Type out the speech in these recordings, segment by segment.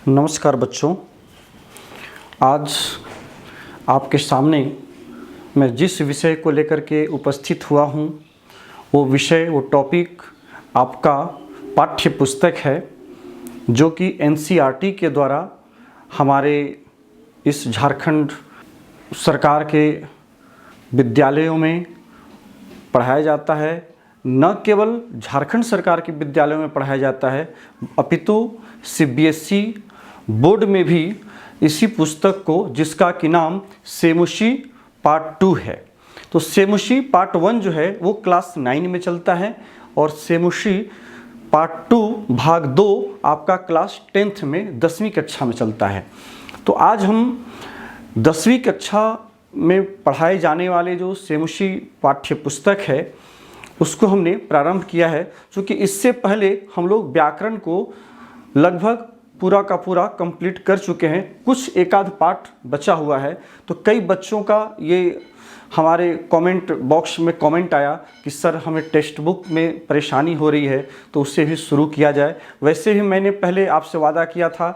नमस्कार बच्चों। आज आपके सामने मैं जिस विषय को लेकर के उपस्थित हुआ हूँ वो टॉपिक आपका पाठ्य पुस्तक है, जो कि एनसीईआरटी के द्वारा हमारे इस झारखंड सरकार के विद्यालयों में पढ़ाया जाता है। न केवल झारखंड सरकार के विद्यालयों में पढ़ाया जाता है, अपितु सीबीएसई बोर्ड में भी इसी पुस्तक को, जिसका कि नाम सेमुशी पार्ट 2 है। तो सेमुशी पार्ट 1 जो है वो क्लास 9 में चलता है और सेमुशी पार्ट 2 भाग 2 आपका क्लास 10th में 10वीं कक्षा में चलता है। तो आज हम 10वीं कक्षा में पढ़ाए जाने वाले जो सेमुशी पाठ्य पुस्तक है उसको हमने प्रारंभ किया है, क्योंकि इससे पहले हम लोग व्याकरण को लगभग पूरा का पूरा कंप्लीट कर चुके हैं। कुछ एक आध पार्ट बचा हुआ है। तो कई बच्चों का ये हमारे कमेंट बॉक्स में कमेंट आया कि सर हमें टेक्स्ट बुक में परेशानी हो रही है, तो उससे भी शुरू किया जाए। वैसे भी मैंने पहले आपसे वादा किया था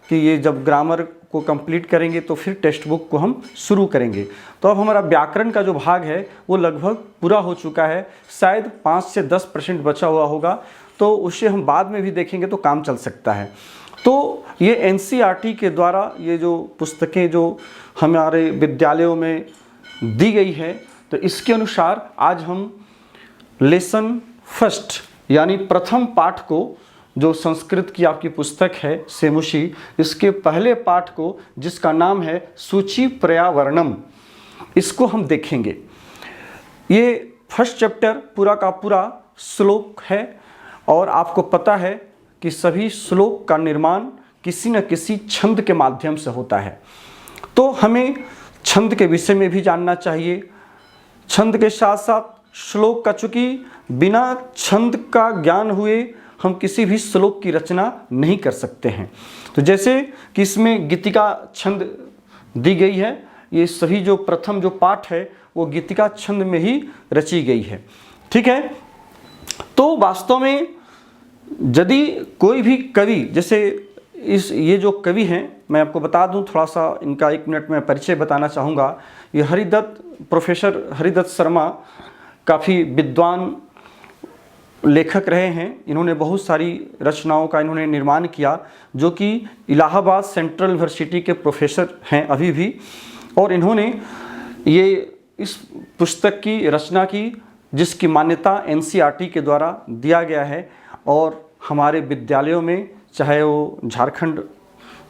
कि ये जब ग्रामर को कंप्लीट करेंगे तो फिर टेक्स्ट बुक को हम शुरू करेंगे। तो अब हमारा व्याकरण का जो भाग है वो लगभग पूरा हो चुका है, शायद 5 से 10% बचा हुआ होगा, तो उसे हम बाद में भी देखेंगे तो काम चल सकता है। तो ये एनसीईआरटी के द्वारा ये जो पुस्तकें जो हमारे विद्यालयों में दी गई है, तो इसके अनुसार आज हम लेसन फर्स्ट यानी प्रथम पाठ को, जो संस्कृत की आपकी पुस्तक है सेमुशी, इसके पहले पाठ को, जिसका नाम है सूची पर्यावरणम, इसको हम देखेंगे। ये फर्स्ट चैप्टर पूरा का पूरा श्लोक है और आपको पता है कि सभी श्लोक का निर्माण किसी न किसी छंद के माध्यम से होता है। तो हमें छंद के विषय में भी जानना चाहिए। छंद के साथ साथ श्लोक का, चूँकि बिना छंद का ज्ञान हुए हम किसी भी श्लोक की रचना नहीं कर सकते हैं। तो जैसे कि इसमें गीतिका छंद दी गई है, ये सभी जो प्रथम जो पाठ है वो गीतिका छंद में ही रची गई है। ठीक है। तो वास्तव में यदि कोई भी कवि, जैसे ये जो कवि हैं, मैं आपको बता दूं, थोड़ा सा इनका 1 मिनट में परिचय बताना चाहूँगा। ये प्रोफेसर हरिदत्त शर्मा काफ़ी विद्वान लेखक रहे हैं। इन्होंने बहुत सारी रचनाओं का इन्होंने निर्माण किया, जो कि इलाहाबाद सेंट्रल यूनिवर्सिटी के प्रोफेसर हैं अभी भी। और इन्होंने ये इस पुस्तक की रचना की, जिसकी मान्यता एनसीईआरटी के द्वारा दिया गया है। और हमारे विद्यालयों में, चाहे वो झारखंड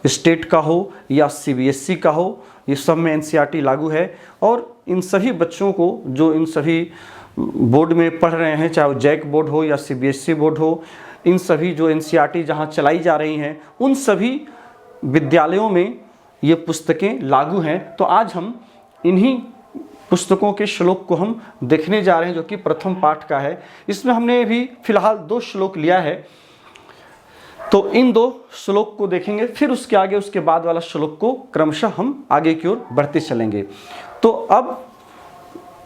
स्टेट का हो या सीबीएसई का हो, ये सब में एनसीईआरटी लागू है। और इन सभी बच्चों को जो इन सभी बोर्ड में पढ़ रहे हैं, चाहे वो जैक बोर्ड हो या सीबीएसई बोर्ड हो, इन सभी जो एनसीईआरटी जहाँ चलाई जा रही हैं उन सभी विद्यालयों में ये पुस्तकें लागू हैं। तो आज हम इन्हीं पुस्तकों के श्लोक को हम देखने जा रहे हैं, जो कि प्रथम पाठ का है। इसमें हमने भी फिलहाल 2 श्लोक लिया है, तो इन 2 श्लोक को देखेंगे, फिर उसके आगे उसके बाद वाला श्लोक को क्रमशः हम आगे की ओर बढ़ते चलेंगे। तो अब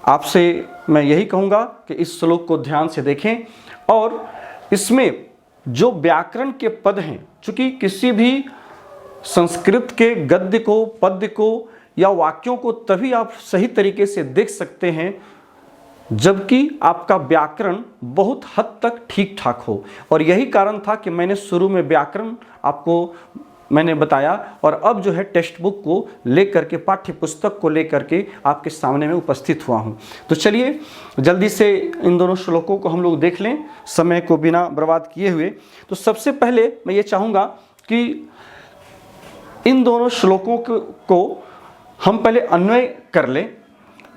आपसे मैं यही कहूँगा कि इस श्लोक को ध्यान से देखें। और इसमें जो व्याकरण के पद हैं, चूँकि किसी भी संस्कृत के गद्य को, पद्य को या वाक्यों को तभी आप सही तरीके से देख सकते हैं जबकि आपका व्याकरण बहुत हद तक ठीक ठाक हो। और यही कारण था कि मैंने शुरू में व्याकरण आपको मैंने बताया, और अब जो है टेक्स्ट बुक को लेकर के, पाठ्य पुस्तक को लेकर के आपके सामने में उपस्थित हुआ हूँ। तो चलिए जल्दी से इन दोनों श्लोकों को हम लोग देख लें, समय को बिना बर्बाद किए हुए। तो सबसे पहले मैं ये चाहूँगा कि इन दोनों श्लोकों को हम पहले अन्वय कर लें।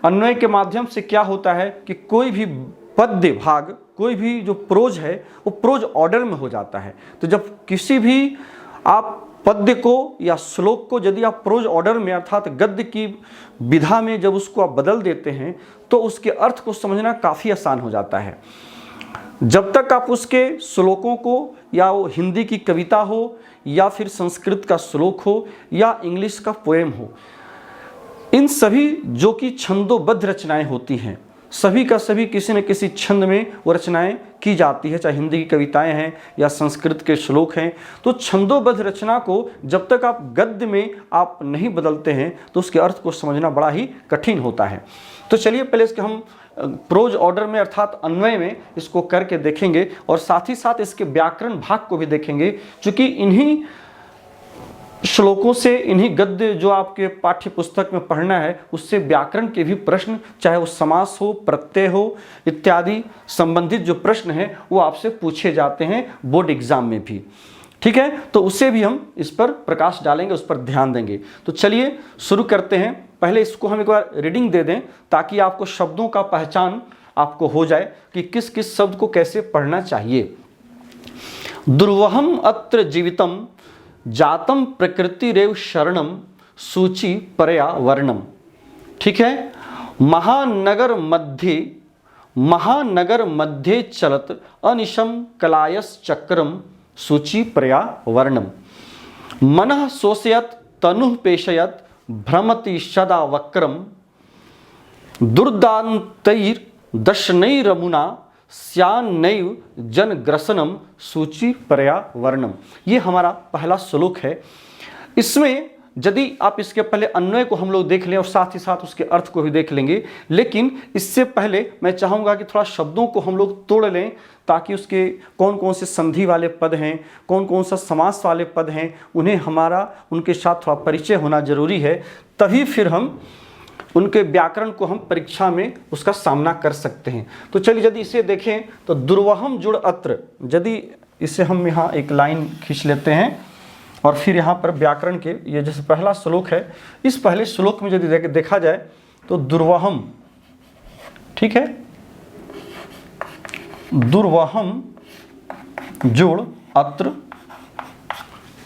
अन्वय के माध्यम से क्या होता है कि कोई भी पद्य भाग, कोई भी जो प्रोज है वो प्रोज ऑर्डर में हो जाता है। तो जब किसी भी आप पद्य को या श्लोक को यदि आप प्रोज ऑर्डर में, अर्थात गद्य की विधा में जब उसको आप बदल देते हैं, तो उसके अर्थ को समझना काफ़ी आसान हो जाता है। जब तक आप उसके श्लोकों को, या वो हिंदी की कविता हो या फिर संस्कृत का श्लोक हो या इंग्लिश का पोएम हो, इन सभी जो कि छंदोबद्ध रचनाएं होती हैं, सभी का सभी किसी न किसी छंद में वो रचनाएं की जाती है, चाहे हिंदी की कविताएं हैं या संस्कृत के श्लोक हैं। तो छंदोबद्ध रचना को जब तक आप गद्य में आप नहीं बदलते हैं तो उसके अर्थ को समझना बड़ा ही कठिन होता है। तो चलिए पहले इसके हम प्रोज ऑर्डर में अर्थात अन्वय में इसको करके देखेंगे और साथ ही साथ इसके व्याकरण भाग को भी देखेंगे, क्योंकि इन्हीं श्लोकों से, इन्हीं गद्य जो आपके पाठ्य पुस्तक में पढ़ना है उससे व्याकरण के भी प्रश्न, चाहे वो समास हो, प्रत्यय हो इत्यादि संबंधित जो प्रश्न हैं वो आपसे पूछे जाते हैं बोर्ड एग्जाम में भी। ठीक है, तो उससे भी हम इस पर प्रकाश डालेंगे, उस पर ध्यान देंगे। तो चलिए शुरू करते हैं। पहले इसको हम एक बार रीडिंग दे दें ताकि आपको शब्दों का पहचान आपको हो जाए कि किस किस शब्द को कैसे पढ़ना चाहिए। दुर्वहम अत्र जीवितम जातम प्रकृतिरेव शरणम सूचि परया वर्णम। ठीक है, महानगर मध्य चलत अनिशम कलायस चक्रम सूचि परया वर्णम। मनः शोषयत तनुः पेशयत भ्रमति सदा वक्रम। दुर्दान्तैर दशनैरमुना स्यान्नैव जनग्रसनम सूचि परया वर्णम। ये हमारा पहला श्लोक है। इसमें यदि आप इसके पहले अन्वय को हम लोग देख लें और साथ ही साथ उसके अर्थ को भी देख लेंगे, लेकिन इससे पहले मैं चाहूँगा कि थोड़ा शब्दों को हम लोग तोड़ लें ताकि उसके कौन कौन से संधि वाले पद हैं, कौन कौन सा समास वाले पद हैं, उन्हें हमारा उनके साथ थोड़ा परिचय होना जरूरी है, तभी फिर हम उनके व्याकरण को हम परीक्षा में उसका सामना कर सकते हैं। तो चलिए यदि इसे देखें तो दुर्वहम जुड़ अत्र, यदि इसे हम यहाँ एक लाइन खींच लेते हैं और फिर यहाँ पर व्याकरण के ये जैसे पहला श्लोक है, इस पहले श्लोक में यदि देखा जाए तो दुर्वहम, ठीक है, दुर्वहम जुड़ अत्र,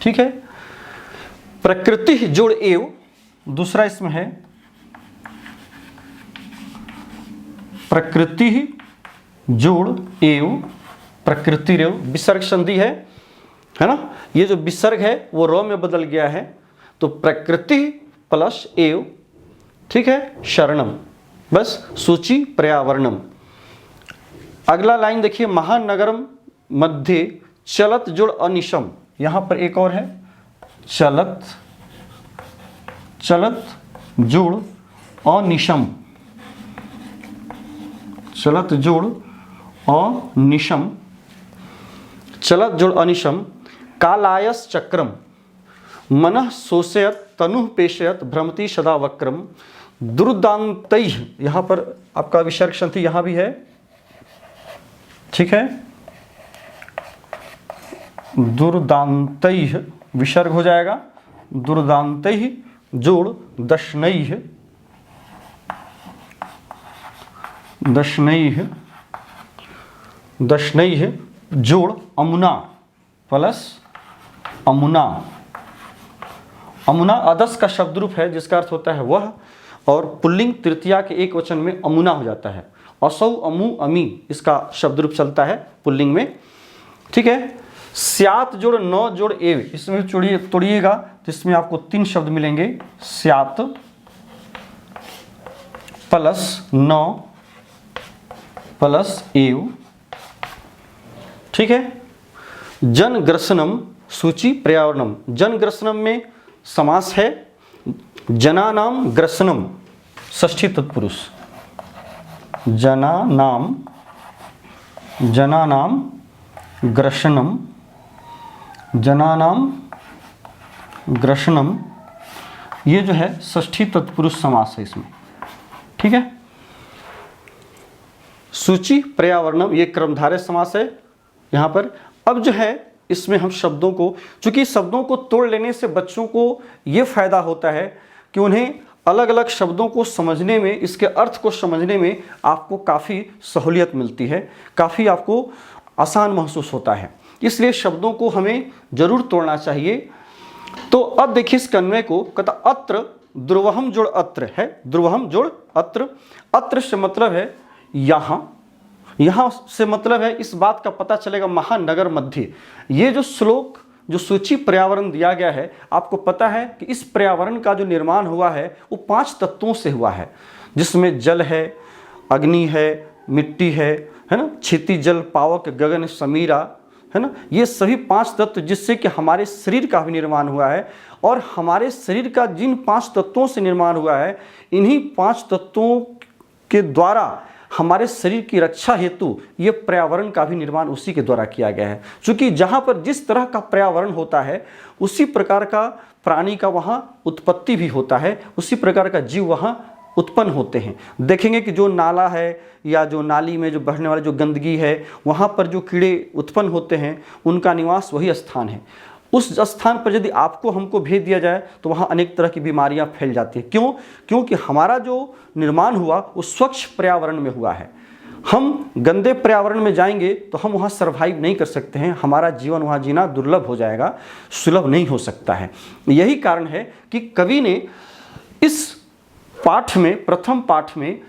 ठीक है, प्रकृति जुड़ एव, दूसरा इसमें है प्रकृति जोड़ एव प्रकृति रेव, विसर्ग संधि है ना। ये जो विसर्ग है वो र में बदल गया है, तो प्रकृति प्लस एव, ठीक है, शरणम, बस सूचि पर्यावरणम। अगला लाइन देखिए, महानगरम मध्य चलत जुड़ अनिशम, यहां पर एक और है चलत जुड़ अनिशम, चलत जुड़ अनिशम, चलत जुड़ अनिशम। कालायस चक्रम मनः शोषयत तनुः पेशयत भ्रमति सदा वक्रम। दुर्दान्तैः, यहां पर आपका विसर्ग संधि यहां भी है, ठीक है, दुर्दान्तैः विसर्ग हो जाएगा, दुर्दान्तैः जोड़ दशनैः, दशनैः जोड़ अमुना प्लस अमुना। अमुना अदस का शब्द रूप है जिसका अर्थ होता है वह, और पुल्लिंग तृतीया के एक वचन में अमुना हो जाता है। असौ अमु अमी इसका शब्द रूप चलता है पुल्लिंग में, ठीक है। स्यात जोड़ नौ जोड़ एव, इसमें तोड़िएगा तो इसमें आपको 3 शब्द मिलेंगे, स्यात प्लस नौ प्लस एव, ठीक है। जनग्रसनम सूचि पर्यावरणम, जनग्रसनम में समास है, जनानाम ग्रसनम षष्ठी तत्पुरुष, जनानाम ग्रसनम, जनानाम ग्रसनम, ये जो है षष्ठी तत्पुरुष समास है इसमें, ठीक है। सूचि पर्यावरणम ये क्रमधारय समास है यहाँ पर। अब जो है इसमें हम शब्दों को, चूंकि शब्दों को तोड़ लेने से बच्चों को ये फायदा होता है कि उन्हें अलग अलग शब्दों को समझने में, इसके अर्थ को समझने में आपको काफ़ी सहूलियत मिलती है, काफ़ी आपको आसान महसूस होता है, इसलिए शब्दों को हमें जरूर तोड़ना चाहिए। तो अब देखिए इस अन्वय को, कहता अत्र दुर्वहम जोड़ अत्र है, दुर्वहम जोड़ अत्र, अत्र से मतलब है यहाँ, यहाँ से मतलब है इस बात का पता चलेगा महानगर मध्य। ये जो श्लोक, जो सूची पर्यावरण दिया गया है, आपको पता है कि इस पर्यावरण का जो निर्माण हुआ है वो 5 तत्वों से हुआ है, जिसमें जल है, अग्नि है, मिट्टी है ना, क्षिति जल पावक गगन समीरा, है ना, ये सभी 5 तत्व जिससे कि हमारे शरीर का भी निर्माण हुआ है। और हमारे शरीर का जिन 5 तत्वों से निर्माण हुआ है, इन्हीं 5 तत्वों के द्वारा हमारे शरीर की रक्षा हेतु ये पर्यावरण का भी निर्माण उसी के द्वारा किया गया है। क्योंकि जहाँ पर जिस तरह का पर्यावरण होता है उसी प्रकार का प्राणी का वहाँ उत्पत्ति भी होता है, उसी प्रकार का जीव वहाँ उत्पन्न होते हैं। देखेंगे कि जो नाला है या जो नाली में जो बहने वाली जो गंदगी है, वहाँ पर जो कीड़े उत्पन्न होते हैं उनका निवास वही स्थान है। उस स्थान पर यदि आपको हमको भेज दिया जाए तो वहाँ अनेक तरह की बीमारियाँ फैल जाती हैं। क्यों? क्योंकि हमारा जो निर्माण हुआ वो स्वच्छ पर्यावरण में हुआ है। हम गंदे पर्यावरण में जाएंगे तो हम वहाँ सर्वाइव नहीं कर सकते हैं, हमारा जीवन वहाँ जीना दुर्लभ हो जाएगा, सुलभ नहीं हो सकता है। यही कारण है कि कवि ने इस पाठ में, प्रथम पाठ में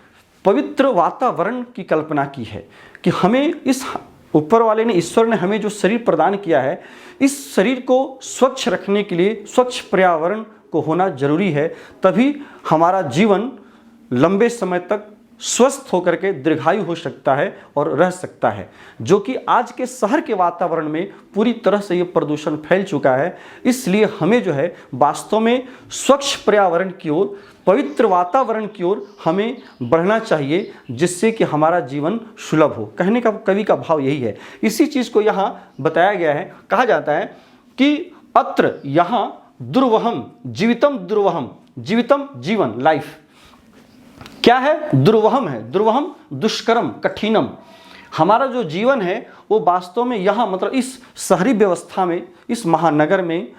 पवित्र वातावरण की कल्पना की है कि हमें इस ऊपर वाले ने, ईश्वर ने हमें जो शरीर प्रदान किया है, इस शरीर को स्वच्छ रखने के लिए स्वच्छ पर्यावरण को होना जरूरी है, तभी हमारा जीवन लंबे समय तक स्वस्थ होकर के दीर्घायु हो सकता है और रह सकता है। जो कि आज के शहर के वातावरण में पूरी तरह से ये प्रदूषण फैल चुका है। इसलिए हमें जो है वास्तव में स्वच्छ पर्यावरण की ओर, पवित्र वातावरण की ओर हमें बढ़ना चाहिए, जिससे कि हमारा जीवन सुलभ हो। कहने का कवि का भाव यही है। इसी चीज़ को यहाँ बताया गया है, कहा जाता है कि अत्र यहाँ दुर्वहम जीवितम, दुर्वहम जीवितम जीवन लाइफ क्या है? दुर्वहम है। दुर्वहम दुष्करम कठिनम। हमारा जो जीवन है वो वास्तव में यहाँ मतलब इस शहरी व्यवस्था में, इस महानगर में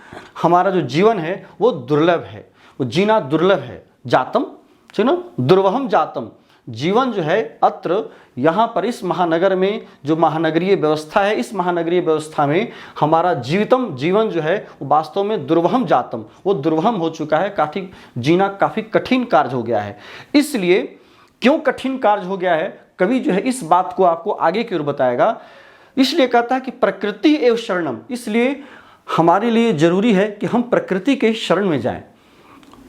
हमारा जो जीवन है वो दुर्लभ है, वो जीना दुर्लभ है। जातम सुनो, दुर्वहम जातम, जीवन जो है अत्र यहाँ पर इस महानगर में जो महानगरीय व्यवस्था है, इस महानगरीय व्यवस्था में हमारा जीवितम जीवन जो है वो वास्तव में दुर्वहम जातम, वो दुर्वहम हो चुका है, काफ़ी जीना काफ़ी कठिन कार्य हो गया है। इसलिए क्यों कठिन कार्य हो गया है, कवि जो है इस बात को आपको आगे की ओर बताएगा। इसलिए कहता है कि प्रकृति एवं शरणम, इसलिए हमारे लिए जरूरी है कि हम प्रकृति के शरण में जाएं।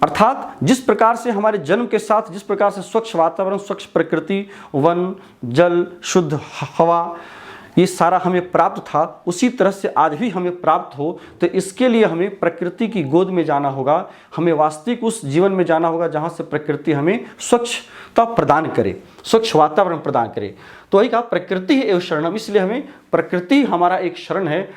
अर्थात जिस प्रकार से हमारे जन्म के साथ जिस प्रकार से स्वच्छ वातावरण, स्वच्छ प्रकृति, वन, जल, शुद्ध हवा, ये सारा हमें प्राप्त था, उसी तरह से आज भी हमें प्राप्त हो, तो इसके लिए हमें प्रकृति की गोद में जाना होगा। हमें वास्तविक उस जीवन में जाना होगा जहाँ से प्रकृति हमें स्वच्छता प्रदान करे, स्वच्छ वातावरण प्रदान करे। तो वही कहा प्रकृति एवं शरणम, इसलिए हमें प्रकृति हमारा एक शरण है,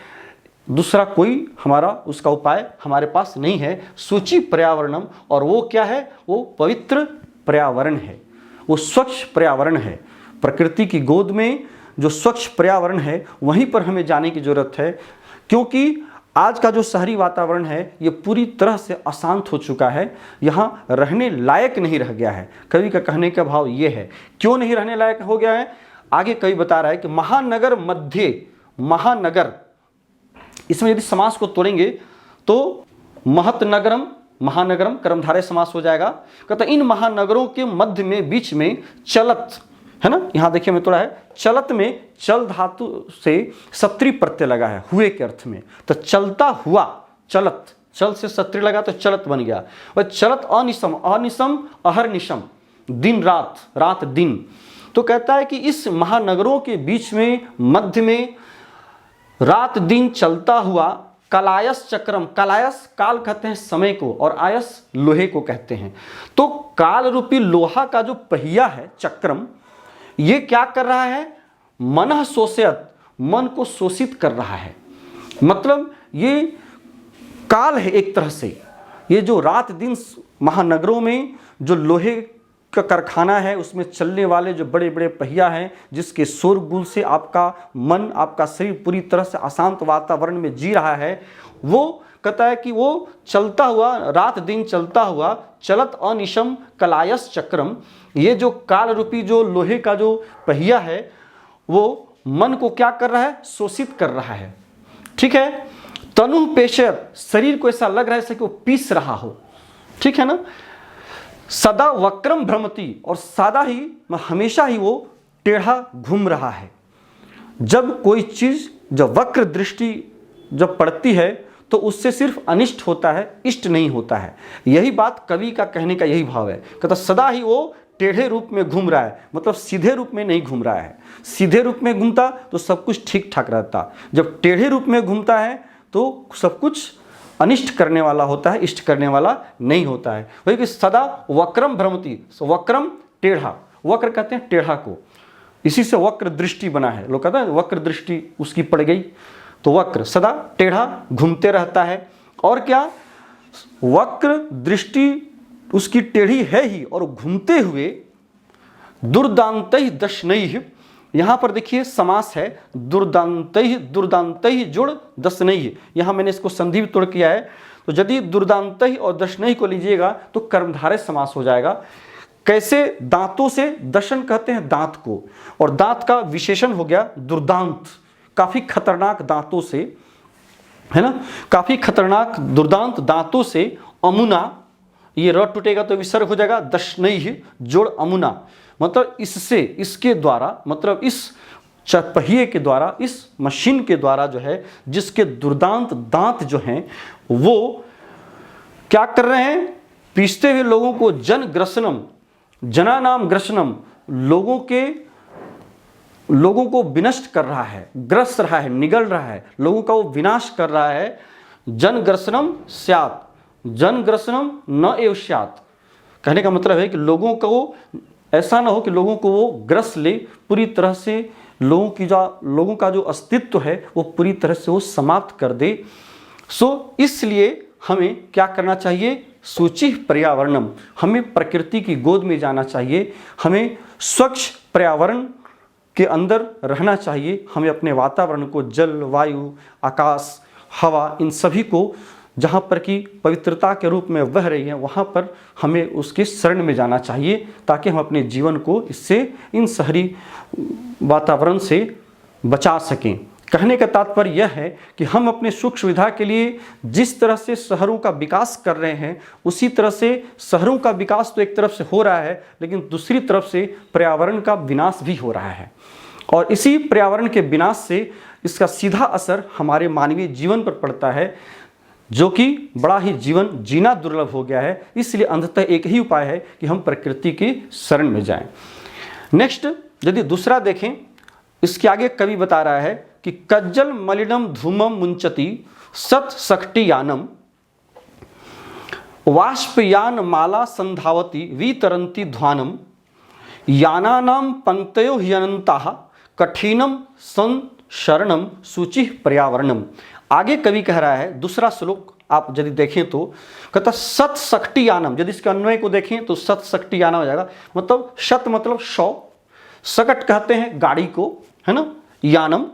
दूसरा कोई हमारा उसका उपाय हमारे पास नहीं है। सूची पर्यावरणम, और वो क्या है? वो पवित्र पर्यावरण है, वो स्वच्छ पर्यावरण है। प्रकृति की गोद में जो स्वच्छ पर्यावरण है वहीं पर हमें जाने की जरूरत है, क्योंकि आज का जो शहरी वातावरण है ये पूरी तरह से अशांत हो चुका है, यहाँ रहने लायक नहीं रह गया है। कवि का कहने का भाव ये है। क्यों नहीं रहने लायक हो गया है? आगे कवि बता रहा है कि महानगर मध्य, महानगर, इसमें यदि समास को तोड़ेंगे तो महत नगरम, महानगरम कर्मधारय समास हो जाएगा। कहता इन महानगरों के मध्य में, बीच में चलत, है ना, यहाँ देखिए मैं तोड़ा है, चलत में चल धातु से सत्री प्रत्यय लगा है हुए के अर्थ में, तो चलता हुआ, चलत, चल से सत्री लगा तो चलत बन गया। और चलत अनिशम, अनिशम अहरनिशम, दिन रात, रात दिन। तो कहता है कि इस महानगरों के बीच में, मध्य में रात दिन चलता हुआ, कलायस चक्रम, कलायस काल कहते हैं समय को, और आयस लोहे को कहते हैं। तो काल रूपी लोहा का जो पहिया है चक्रम, ये क्या कर रहा है? मनः शोषयत, मन को शोषित कर रहा है। मतलब ये काल है एक तरह से। ये जो रात दिन महानगरों में जो लोहे का कारखाना है, उसमें चलने वाले जो बड़े बड़े पहिया हैं, जिसके शोरगुल से आपका मन, आपका शरीर पूरी तरह से अशांत वातावरण में जी रहा है, वो कहता है कि वो चलता हुआ, रात दिन चलता हुआ, चलत अनिशम कलायस चक्रम, ये जो काल रूपी जो लोहे का जो पहिया है वो मन को क्या कर रहा है? शोषित कर रहा है। ठीक है। तनु पेशर, शरीर को ऐसा लग रहा है जैसे कि वो पीस रहा हो। ठीक है ना। सदा वक्रम भ्रमति, और सदा ही, हमेशा ही वो टेढ़ा घूम रहा है। जब कोई चीज, जब वक्र दृष्टि जब पड़ती है तो उससे सिर्फ अनिष्ट होता है, इष्ट नहीं होता है। यही बात कवि का कहने का यही भाव है। कहता सदा ही वो टेढ़े रूप में घूम रहा है, मतलब सीधे रूप में नहीं घूम रहा है। सीधे रूप में घूमता तो सब कुछ ठीक ठाक रहता, जब टेढ़े रूप में घूमता है तो सब कुछ अनिष्ट करने वाला होता है, इष्ट करने वाला नहीं होता है। वही कि सदा वक्रम भ्रमति, वक्रम टेढ़ा, वक्र कहते हैं टेढ़ा को, इसी से वक्र दृष्टि बना है। लोग कहते हैं वक्र दृष्टि उसकी पड़ गई, तो वक्र सदा टेढ़ा घूमते रहता है। और क्या, वक्र दृष्टि उसकी टेढ़ी है ही, और घूमते हुए दुर्दांतैः दशनैः, यहाँ पर देखिए समास है, दुर्दांतैः जुड़ दशनैः, यहाँ मैंने इसको संधि भी तोड़ किया है। तो यदि दुर्दांतैः और दशनैः को लीजिएगा तो कर्मधारय समास हो जाएगा। कैसे, दांतों से, दशन कहते हैं दांत को, और दांत का विशेषण हो गया दुर्दांत, काफी खतरनाक दांतों से, है ना, काफी खतरनाक दुर्दांत दांतों से। अमुना, ये र टूटेगा तो विसर्ग हो जाएगा, दशनैः जोड़ अमुना, मतलब इससे, इसके द्वारा, मतलब इस चरपहिए के द्वारा, इस मशीन के द्वारा जो है, जिसके दुर्दांत दांत जो हैं वो क्या कर रहे हैं, पीसते हुए लोगों को जन ग्रसनम, जना नाम ग्रसनम, लोगों को विनष्ट कर रहा है, ग्रस रहा है, निगल रहा है, लोगों का वो विनाश कर रहा है। जन ग्रसनम स्यात्, जन ग्रसनम न एव स्यात्, कहने का मतलब है कि लोगों को ऐसा ना हो कि लोगों को वो ग्रस ले, पूरी तरह से लोगों का जो अस्तित्व है वो पूरी तरह से वो समाप्त कर दे। सो इसलिए हमें क्या करना चाहिए, शुचि पर्यावरणम, हमें प्रकृति की गोद में जाना चाहिए, हमें स्वच्छ पर्यावरण के अंदर रहना चाहिए, हमें अपने वातावरण को, जल, वायु, आकाश, हवा, इन सभी को जहाँ पर कि पवित्रता के रूप में बह रही है, वहाँ पर हमें उसके शरण में जाना चाहिए, ताकि हम अपने जीवन को इससे, इन शहरी वातावरण से बचा सकें। कहने का तात्पर्य यह है कि हम अपने सुख सुविधा के लिए जिस तरह से शहरों का विकास कर रहे हैं, उसी तरह से शहरों का विकास तो एक तरफ से हो रहा है, लेकिन दूसरी तरफ से पर्यावरण का विनाश भी हो रहा है, और इसी पर्यावरण के विनाश से इसका सीधा असर हमारे मानवीय जीवन पर पड़ता है, जो कि बड़ा ही जीवन जीना दुर्लभ हो गया है। इसलिए अंततः एक ही उपाय है कि हम प्रकृति की शरण में जाएं। नेक्स्ट, यदि दूसरा देखें, इसके आगे कवि बता रहा है कि कज्जल मलिनम धूमम मुंचति सत सक्टी यानम वाष्पयान माला संधावती वितरंती ध्वानम यानानाम पंक्तयो ह्यनंताः कठिनम सन शरणम शुचि पर्यावरणम। आगे कवि कह रहा है, दूसरा श्लोक आप यदि देखें तो कहता सत सक्टी यानम, यदि इसके अन्वय को देखें तो सत सक्टी यानम हो जाएगा, मतलब शत मतलब 100, सकट कहते हैं गाड़ी को, है ना, यानम,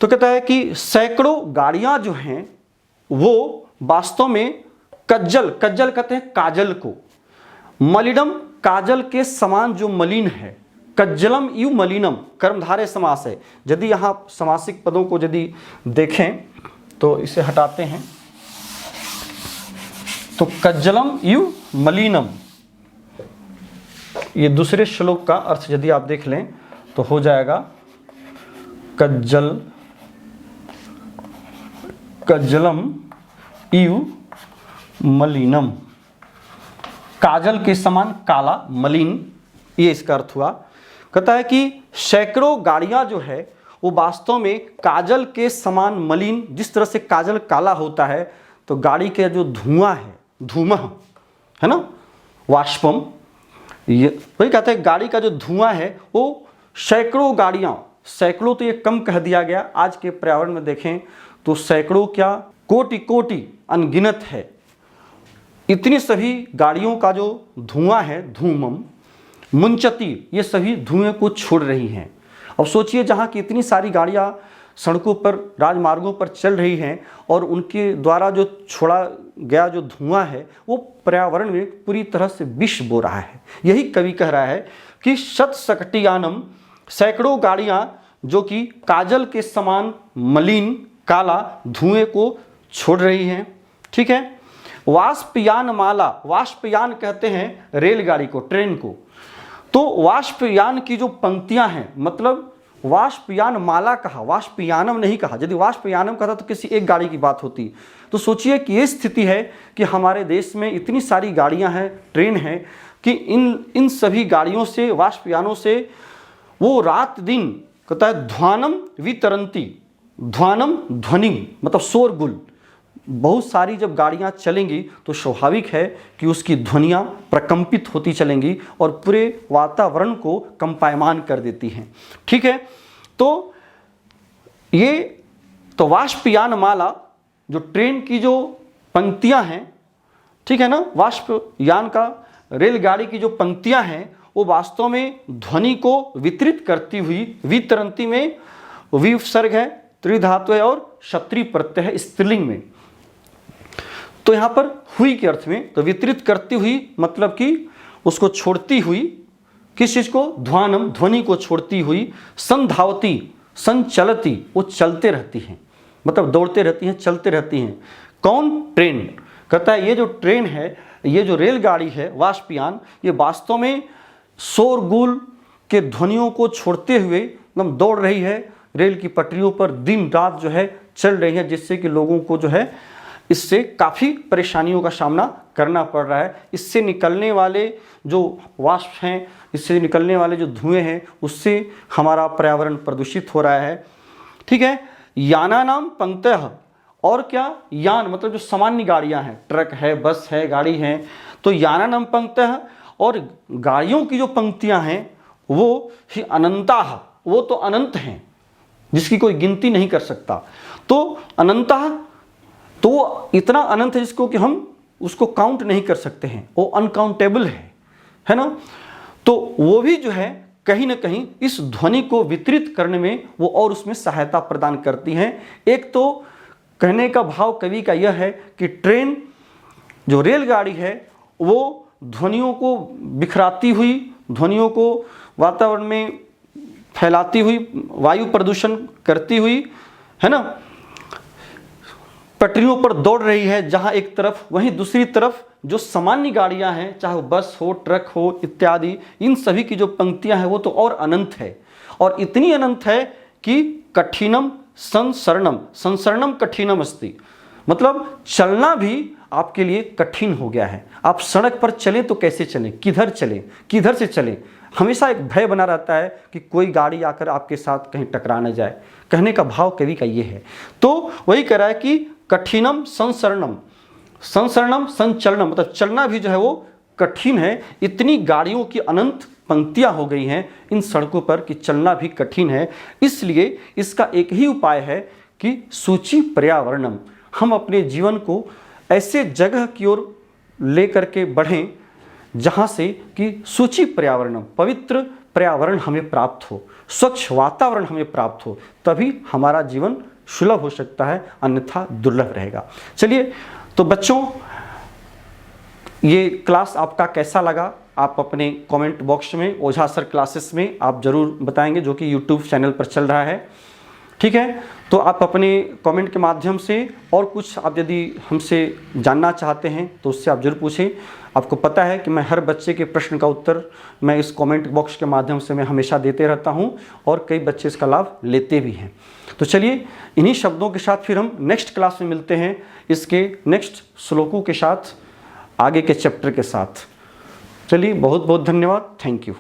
तो कहता है कि सैकड़ों गाड़ियां जो हैं वो वास्तव में कज्जल, कज्जल कहते हैं काजल को, मलिनम काजल के समान जो मलिन है, कज्जलम यु मलिनम कर्मधारय समास है। यदि यहाँ समासिक पदों को यदि देखें तो इसे हटाते हैं, तो कज्जलम यु मलिनम, ये दूसरे श्लोक का अर्थ यदि आप देख लें तो हो जाएगा कज्जलम यु मलिनम, काजल के समान काला, मलिन, ये इसका अर्थ हुआ। कहता है कि सैकड़ों गाड़ियां जो है वो वास्तव में काजल के समान मलिन, जिस तरह से काजल काला होता है, तो गाड़ी के जो धुआं है, धूमह है ना, वाष्पम, ये वही कहते हैं गाड़ी का जो धुआं है वो सैकड़ों गाड़ियां, सैकड़ों तो ये कम कह दिया गया, आज के पर्यावरण में देखें तो सैकड़ों क्या, कोटि कोटि अनगिनत है, इतनी सभी गाड़ियों का जो धुआं है, धूमम मुंचती, ये सभी धुएं को छोड़ रही हैं। अब सोचिए, जहाँ की इतनी सारी गाड़ियाँ सड़कों पर, राजमार्गों पर चल रही हैं, और उनके द्वारा जो छोड़ा गया जो धुआं है वो पर्यावरण में पूरी तरह से विष बो रहा है। यही कवि कह रहा है कि शत सकटियानम, सैकड़ों गाड़ियाँ जो कि काजल के समान मलिन काला धुएं को छोड़ रही हैं, ठीक है। वाष्पयान माला, वाष्पयान कहते हैं रेलगाड़ी को, ट्रेन को, तो वाष्पयान की जो पंक्तियां हैं, मतलब वाष्पयान माला कहा, वाष्पयानम नहीं कहा। यदि वाष्पयानम कहता तो किसी एक गाड़ी की बात होती। तो सोचिए कि ये स्थिति है कि हमारे देश में इतनी सारी गाड़ियां हैं, ट्रेन हैं, कि इन सभी गाड़ियों से, वाष्पयानों से वो रात दिन कहता है ध्वानम वितरंती, ध्वानम ध्वनि मतलब शोरगुल। बहुत सारी जब गाड़ियां चलेंगी तो स्वाभाविक है कि उसकी ध्वनियां प्रकंपित होती चलेंगी और पूरे वातावरण को कंपायमान कर देती हैं। ठीक है, तो ये तो वाष्पयान माला जो ट्रेन की जो पंक्तियां हैं, ठीक है ना, वाष्पयान का रेलगाड़ी की जो पंक्तियां हैं वो वास्तव में ध्वनि को वितरित करती हुई, वितरंती में वी उपसर्ग है, त्रिधातु है और क्षत्रिय प्रत्यय है स्त्रीलिंग में। तो यहां पर हुई के अर्थ में तो वितरित करती हुई मतलब कि उसको छोड़ती हुई, किस चीज को, ध्वानम ध्वनि को छोड़ती हुई, संधावती संचलती वो चलते रहती हैं, मतलब दौड़ते रहती हैं, चलते रहती हैं। कौन, ट्रेन। कहता है ये जो ट्रेन है, ये जो रेलगाड़ी है वाष्पयान, ये वास्तव में शोरगुल के ध्वनियों को छोड़ते हुए एकदम दौड़ रही है, रेल की पटरियों पर दिन रात जो है चल रही है, जिससे कि लोगों को जो है इससे काफ़ी परेशानियों का सामना करना पड़ रहा है। इससे निकलने वाले जो वाष्प हैं, इससे निकलने वाले जो धुएं हैं, उससे हमारा पर्यावरण प्रदूषित हो रहा है। ठीक है, याना नाम पंक्तः, और क्या, यान मतलब जो सामान्य गाड़ियां हैं, ट्रक है, बस है, गाड़ी है, तो याना नाम पंक्तः, और गाड़ियों की जो पंक्तियां हैं वो ही अनंताः, वो तो अनंत हैं, जिसकी कोई गिनती नहीं कर सकता। तो अनंतः तो इतना अनंत है जिसको कि हम उसको काउंट नहीं कर सकते हैं, वो अनकाउंटेबल है ना। तो वो भी जो है कहीं ना कहीं इस ध्वनि को वितरित करने में वो और उसमें सहायता प्रदान करती हैं। एक तो कहने का भाव कवि का यह है कि ट्रेन जो रेलगाड़ी है वो ध्वनियों को बिखराती हुई, ध्वनियों को वातावरण में फैलाती हुई, वायु प्रदूषण करती हुई, है ना, पटरियों पर दौड़ रही है जहां एक तरफ, वहीं दूसरी तरफ जो सामान्य गाड़ियां हैं, चाहे वो बस हो, ट्रक हो इत्यादि, इन सभी की जो पंक्तियां हैं वो तो और अनंत है। और इतनी अनंत है कि कठिनम संसरणम, संसरणम कठिनम अस्ति, मतलब चलना भी आपके लिए कठिन हो गया है। आप सड़क पर चलें तो कैसे चलें, किधर चलें, किधर से चलें, हमेशा एक भय बना रहता है कि कोई गाड़ी आकर आपके साथ कहीं टकरा न जाए। कहने का भाव कवि का ये है। तो वही कह रहा है कि कठिनम संसरणम, संसरणम संचलनम, मतलब चलना भी जो है वो कठिन है। इतनी गाड़ियों की अनंत पंक्तियां हो गई हैं इन सड़कों पर कि चलना भी कठिन है। इसलिए इसका एक ही उपाय है कि सूची पर्यावरणम, हम अपने जीवन को ऐसे जगह की ओर ले करके बढ़ें जहाँ से कि सूची पर्यावरणम, पवित्र पर्यावरण हमें प्राप्त हो, स्वच्छ वातावरण हमें प्राप्त हो, तभी हमारा जीवन सुलभ हो सकता है, अन्यथा दुर्लभ रहेगा। चलिए, तो बच्चों ये क्लास आपका कैसा लगा आप अपने कमेंट बॉक्स में ओझा सर क्लासेस में आप ज़रूर बताएंगे, जो कि यूट्यूब चैनल पर चल रहा है। ठीक है, तो आप अपने कमेंट के माध्यम से और कुछ आप यदि हमसे जानना चाहते हैं तो उससे आप जरूर पूछें। आपको पता है कि मैं हर बच्चे के प्रश्न का उत्तर मैं इस कमेंट बॉक्स के माध्यम से मैं हमेशा देते रहता हूं और कई बच्चे इसका लाभ लेते भी हैं। तो चलिए, इन्हीं शब्दों के साथ फिर हम नेक्स्ट क्लास में मिलते हैं, इसके नेक्स्ट श्लोकों के साथ, आगे के चैप्टर के साथ। चलिए, बहुत बहुत धन्यवाद, थैंक यू।